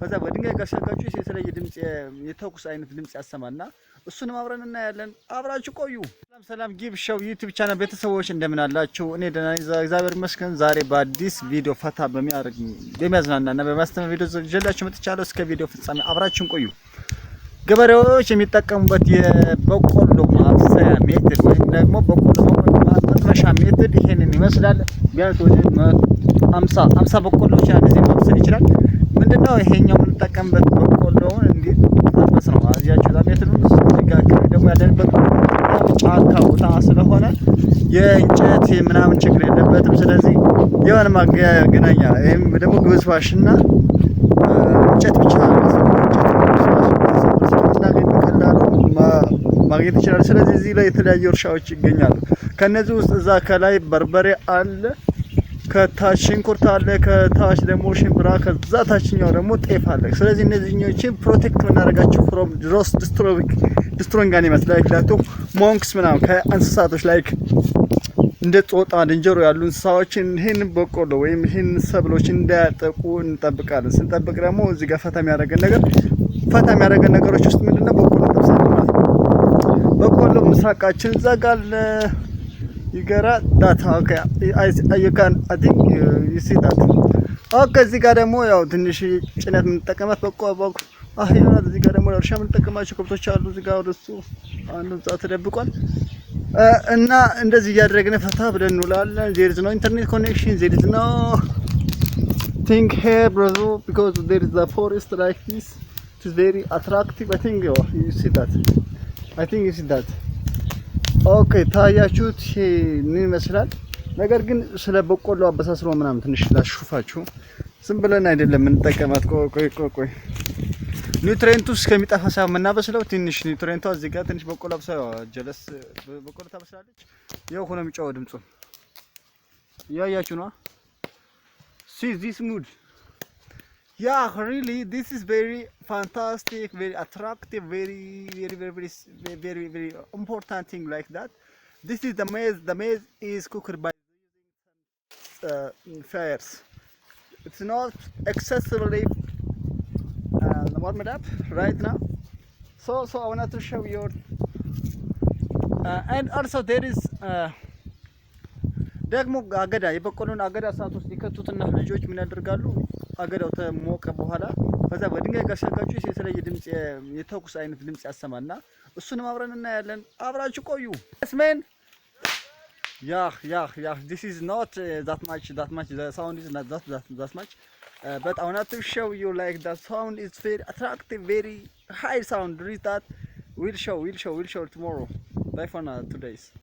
ከዛ በድንጋይ ጋር ሲያጋጩ የተለየ ድምጽ የተኩስ አይነት ድምጽ ያሰማና እሱንም አብረን እናያለን። አብራችሁ ቆዩ። ሰላም ሰላም፣ ጊቭ ሾው ዩቲዩብ ቻናል ቤተሰቦች እንደምን አላችሁ? እኔ ደህና ነኝ እግዚአብሔር ይመስገን። ዛሬ በአዲስ ቪዲዮ ፈታ በሚያዝናናና በማስተማር ቪዲዮ ይዤላችሁ መጥቻለሁ። እስከ ቪዲዮ ፍጻሜ አብራችሁን ቆዩ። ገበሬዎች የሚጠቀሙበት የበቆሎ ማብሰያ ሜትድ ወይም ደግሞ በቆሎ መጥበሻ ሜትድ ይሄንን ይመስላል። ቢያንስ ወደ 50 በቆሎች እንደዚህ ማብሰል ይችላል። ምንድነው ይሄኛው የምንጠቀምበት በቆሎውን እንዴት ታበስ ነው አዚያችሁ ሜትዱን ሲጋገር ደግሞ ያለንበት ጫካ ቦታ ስለሆነ የእንጨት ምናምን ችግር የለበትም። ስለዚህ የሆነ ማገናኛ ወይም ደግሞ ግብስባሽና እንጨት ብቻ ማግኘት ይችላል። ስለዚህ እዚህ ላይ የተለያዩ እርሻዎች ይገኛሉ። ከነዚህ ውስጥ እዛ ከላይ በርበሬ አለ፣ ከታች ሽንኩርት አለ፣ ከታች ደግሞ ሽምብራ፣ ከዛ ታችኛው ደግሞ ጤፍ አለ። ስለዚህ እነዚህኞችን ፕሮቴክት የምናደርጋቸው ፍሮም ድሮስ ዲስትሮይንግ አኒማልስ ላይክ ሞንክስ ምናምን ከእንስሳቶች ላይክ እንደ ጦጣ ዝንጀሮ ያሉ እንስሳዎችን ይሄን በቆሎ ወይም ይሄን ሰብሎች እንዳያጠቁ እንጠብቃለን። ስንጠብቅ ደግሞ እዚህ ጋር ፈታ የሚያደርገን ነገሮች ውስጥ ምንድነው በቆሎ ተብሳለ ማለት ነው። በቆሎ ምሳቃችን ዘጋል ይገራ ዳታ ኦኬ you can I think you see that ኦኬ። እዚህ ጋር ደግሞ ያው ትንሽ ጭነት የምንጠቀማት በቆሎ አህያ እዚህ ጋር ደግሞ ለእርሻ የምንጠቀማቸው ከብቶች አሉ። እዚህ ጋር ወደሱ አንዱ ጻ ተደብቋል እና እንደዚህ እያደረግን ፈታ ብለን እንውላለን። there is no internet connection, there is no thing here brother because there is a forest like this. It is very attractive. I think you see that. I think you see that. ኦኬ ታያችሁት ምን ይመስላል። ነገር ግን ስለ በቆሎ አበሳስሮ ምናምን ትንሽ ላሽፋችሁ። ዝም ብለን አይደለም እንጠቀማት። ቆይ ኒውትሪየንቱ እስከሚጠፋ ሳይሆን የምናበስለው ትንሽ ኒውትሪየንቷ እዚህ ጋር ትንሽ በቆሎ አብሳው ጀለስ በቆሎ ታበስላለች። ያው ሆነ የሚጫው ድምጹ ያያችሁ ነው። see this mood. Yeah, really this is very fantastic, very attractive, very important thing like that. This is the maize is cooked by fires. It's not excessively warmed up right now, so I wanted to show you and also there is ደግሞ አገዳ የበቆሎን አገዳ ሰዓት ውስጥ ይከቱትና ልጆች ምን ያደርጋሉ? አገዳው ተሞቀ በኋላ ከዛ በድንጋይ ጋር ሲያጋጩ የተለየ ድምጽ የተኩስ አይነት ድምጽ ያሰማና እሱንም አብረን እናያለን። አብራችሁ ቆዩ። ስሜን yeah this is not that much the sound is not that much but I want to show you like the sound is very attractive, very high sound. Read that. We'll show tomorrow. Bye for now, 2 days.